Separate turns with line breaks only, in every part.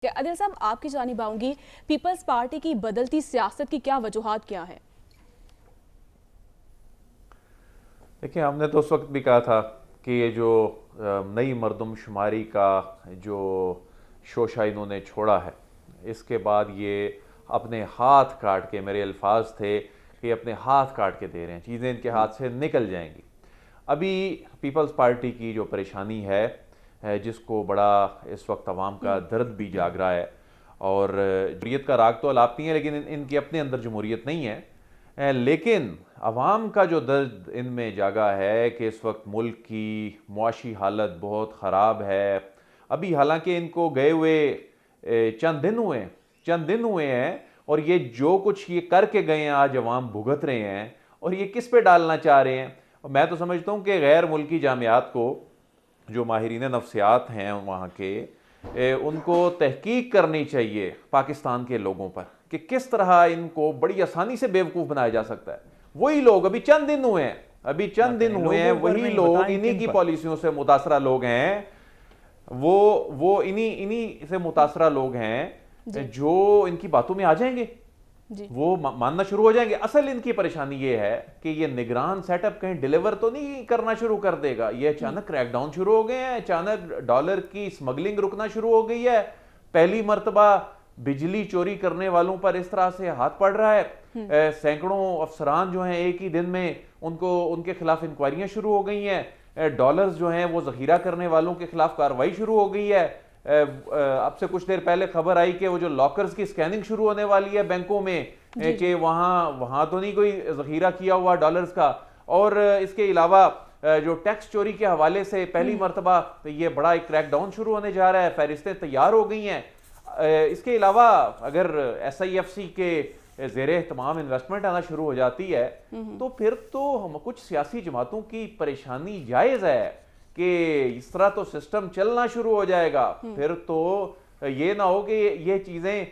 عادل صاحب آپ کی جانب آؤں گی، پیپلز پارٹی کی بدلتی سیاست کی کیا وجوہات کیا ہیں؟
دیکھیں، ہم نے تو اس وقت بھی کہا تھا کہ یہ جو نئی مردم شماری کا جو شوشہ انہوں نے چھوڑا ہے، اس کے بعد یہ اپنے ہاتھ کاٹ کے، میرے الفاظ تھے کہ یہ اپنے ہاتھ کاٹ کے دے رہے ہیں، چیزیں ان کے ہاتھ سے نکل جائیں گی۔ ابھی پیپلز پارٹی کی جو پریشانی ہے، جس کو بڑا اس وقت عوام کا درد بھی جاگ رہا ہے، اور جمہوریت کا راگ تو الاپتی ہیں لیکن ان کی اپنے اندر جمہوریت نہیں ہے، لیکن عوام کا جو درد ان میں جاگا ہے کہ اس وقت ملک کی معاشی حالت بہت خراب ہے۔ ابھی حالانکہ ان کو گئے ہوئے چند دن ہوئے ہیں، اور یہ جو کچھ یہ کر کے گئے ہیں آج عوام بھگت رہے ہیں، اور یہ کس پہ ڈالنا چاہ رہے ہیں؟ میں تو سمجھتا ہوں کہ غیر ملکی جامعات کو، جو ماہرین نفسیات ہیں وہاں کے، ان کو تحقیق کرنی چاہیے پاکستان کے لوگوں پر کہ کس طرح ان کو بڑی آسانی سے بیوقوف بنایا جا سکتا ہے۔ وہی لوگ ابھی چند دن ہوئے ہیں وہی لوگ انہی کی پالیسیوں سے متاثرہ لوگ ہیں، وہ انہی سے متاثرہ لوگ ہیں جو ان کی باتوں میں آ جائیں گے، وہ ماننا شروع ہو جائیں گے۔ اصل ان کی پریشانی یہ ہے کہ یہ نگران سیٹ اپ کہیں ڈیلیور تو نہیں کرنا شروع کر دے گا۔ یہ اچانک کریک ڈاؤن شروع ہو گئے ہیں، اچانک ڈالر کی سمگلنگ رکنا شروع ہو گئی ہے، پہلی مرتبہ بجلی چوری کرنے والوں پر اس طرح سے ہاتھ پڑ رہا ہے، سینکڑوں افسران جو ہیں ایک ہی دن میں ان کے خلاف انکوائریاں شروع ہو گئی ہیں، ڈالرز جو ہیں وہ ذخیرہ کرنے والوں کے خلاف کارروائی شروع ہو گئی ہے۔ اب سے کچھ دیر پہلے خبر آئی کہ وہ جو لاکرز کی سکیننگ شروع ہونے والی ہے بینکوں میں، کہ وہاں تو نہیں کوئی ذخیرہ کیا ہوا ڈالرز کا۔ اور اس کے علاوہ جو ٹیکس چوری کے حوالے سے پہلی مرتبہ یہ بڑا ایک کریک ڈاؤن شروع ہونے جا رہا ہے، فہرستیں تیار ہو گئی ہیں۔ اس کے علاوہ اگر ایس آئی ایف سی کے زیر اہتمام انویسٹمنٹ آنا شروع ہو جاتی ہے تو پھر تو ہم کچھ سیاسی جماعتوں کی پریشانی جائز ہے کہ اس طرح تو سسٹم چلنا شروع ہو جائے گا، پھر تو یہ نہ ہو کہ یہ چیزیں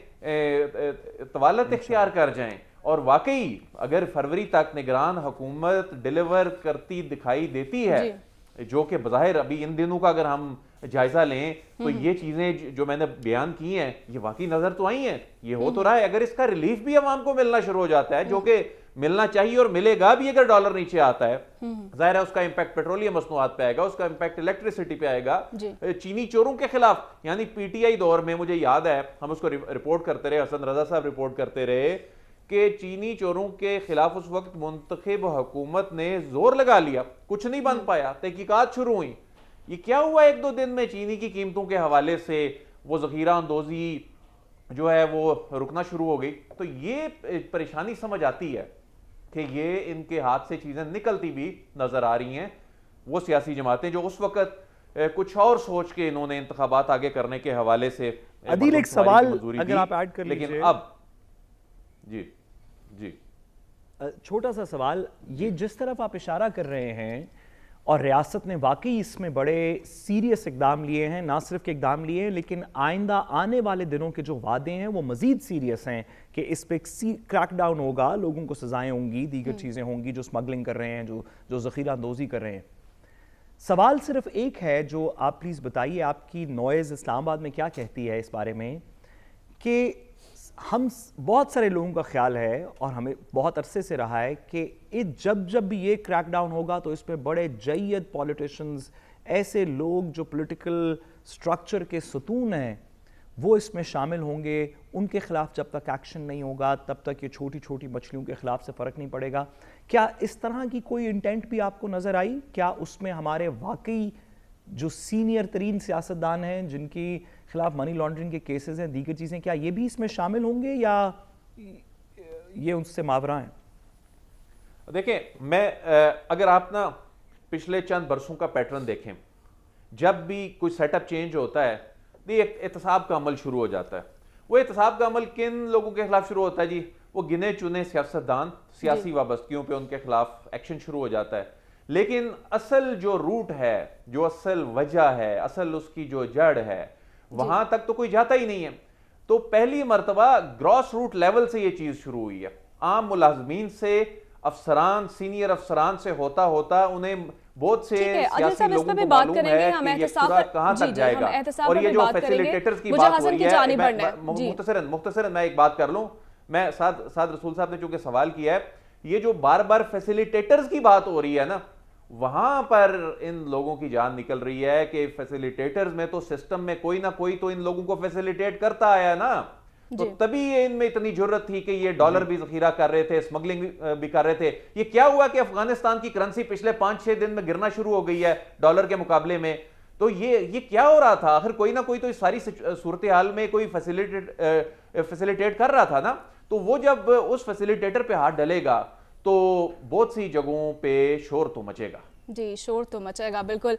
طوالت اختیار کر جائیں۔ اور واقعی اگر فروری تک نگران حکومت ڈیلیور کرتی دکھائی دیتی ہے، جو کہ بظاہر ابھی ان دنوں کا اگر ہم جائزہ لیں تو یہ چیزیں جو میں نے بیان کی ہیں یہ واقعی نظر تو آئی ہیں، یہ ہو تو رہا ہے۔ اگر اس کا ریلیف بھی عوام کو ملنا شروع ہو جاتا ہے، جو کہ ملنا چاہیے اور ملے گا بھی اگر ڈالر نیچے آتا ہے، ظاہر ہے اس کا امپیکٹ پیٹرولیم مصنوعات پہ آئے گا، اس کا امپیکٹ الیکٹریسٹی پہ آئے گا۔ چینی چوروں کے خلاف، یعنی پی ٹی آئی دور میں مجھے یاد ہے ہم اس کو رپورٹ کرتے رہے، حسن رضا صاحب رپورٹ کرتے رہے کہ چینی چوروں کے خلاف اس وقت منتخب حکومت نے زور لگا لیا، کچھ نہیں بن پایا، تحقیقات شروع ہوئیں۔ یہ کیا ہوا ایک دو دن میں چینی کی قیمتوں کے حوالے سے وہ ذخیرہ اندوزی جو ہے وہ رکنا شروع ہو گئی۔ تو یہ پریشانی سمجھ آتی ہے کہ یہ ان کے ہاتھ سے چیزیں نکلتی بھی نظر آ رہی ہیں۔ وہ سیاسی جماعتیں جو اس وقت کچھ اور سوچ کے انہوں نے انتخابات آگے کرنے کے حوالے سے
عدیل ایک سوال اگر آپ ایڈ کر لیجئے،
لیکن اب جی
چھوٹا سا سوال، یہ جس طرف آپ اشارہ کر رہے ہیں اور ریاست نے واقعی اس میں بڑے سیریس اقدام لیے ہیں، نہ صرف کہ اقدام لیے ہیں لیکن آئندہ آنے والے دنوں کے جو وعدے ہیں وہ مزید سیریس ہیں کہ اس پہ کریک ڈاؤن ہوگا، لوگوں کو سزائیں ہوں گی، دیگر چیزیں ہوں گی، جو سمگلنگ کر رہے ہیں، جو ذخیرہ اندوزی کر رہے ہیں۔ سوال صرف ایک ہے جو آپ پلیز بتائیے، آپ کی نوائز اسلام آباد میں کیا کہتی ہے اس بارے میں، کہ ہم بہت سارے لوگوں کا خیال ہے اور ہمیں بہت عرصے سے رہا ہے کہ جب بھی یہ کریک ڈاؤن ہوگا تو اس پہ بڑے جید پولیٹیشنز، ایسے لوگ جو پولیٹیکل سٹرکچر کے ستون ہیں، وہ اس میں شامل ہوں گے۔ ان کے خلاف جب تک ایکشن نہیں ہوگا تب تک یہ چھوٹی چھوٹی مچھلیوں کے خلاف سے فرق نہیں پڑے گا۔ کیا اس طرح کی کوئی انٹینٹ بھی آپ کو نظر آئی؟ کیا اس میں ہمارے واقعی جو سینئر ترین سیاستدان ہیں، جن کی خلاف منی لانڈرنگ کے کیسز ہیں، دیگر چیزیں، کیا یہ بھی اس میں شامل ہوں گے یا یہ ان سے ماورا ہیں؟
دیکھیں، میں اگر آپ نا پچھلے چند برسوں کا پیٹرن دیکھیں، جب بھی کوئی سیٹ اپ چینج ہوتا ہے ایک احتساب کا عمل شروع ہو جاتا ہے۔ وہ احتساب کا عمل کن لوگوں کے خلاف شروع ہوتا ہے جی؟ وہ گنے چنے سیاستدان، سیاسی وابستگیوں پہ ان کے خلاف ایکشن شروع ہو جاتا ہے۔ لیکن اصل جو روٹ ہے، جو اصل وجہ ہے، اصل اس کی جو جڑ ہے، وہاں تک تو کوئی جاتا ہی نہیں ہے۔ تو پہلی مرتبہ گراس روٹ لیول سے یہ چیز شروع ہوئی ہے، عام ملازمین سے، افسران، سینئر افسران سے ہوتا ہوتا انہیں بہت سے
ٹھیک ہے عادل
سیاسی
صاحب اس
لوگوں
پہ بھی
کو
بات
معلوم
کریں گے
ہے
ہم
کہ یہ
احتساب
پورا
پر
کہاں
جی
تک
جی
جائے
ہم
گا.
احتساب
اور
پر
یہ
بھی
جو
بات کریں گے
فیسیلیٹیٹرز کی
مجھے
بات ہو
حسن
رہی
کی
ہے,
جانب بڑھنا ہے جی
مختصراً میں سعد رسول صاحب نے چونکہ سوال کیا ہے, یہ جو بار بار فیسیلیٹیٹرز کی بات ہو رہی ہے نا, وہاں پر ان لوگوں کی جان نکل رہی ہے کہ فیسیلیٹیٹرز میں تو سسٹم میں کوئی نہ کوئی تو ان لوگوں کو فیسیلیٹیٹ کرتا آیا نا, تو تبھی ان میں اتنی جرت تھی کہ یہ ڈالر بھی ذخیرہ کر رہے تھے, اسمگلنگ بھی کر رہے تھے. یہ کیا ہوا کہ افغانستان کی کرنسی پچھلے 5-6 دن میں گرنا شروع ہو گئی ہے ڈالر کے مقابلے میں, تو یہ کیا ہو رہا تھا آخر؟ کوئی نہ کوئی تو اس ساری صورتحال میں کوئی فیسیلیٹیٹ کر رہا تھا نا. تو وہ جب اس فیسیلیٹیٹر پہ ہاتھ ڈلے گا تو بہت سی جگہوں پہ شور تو مچے گا.
جی شور تو مچے گا بالکل.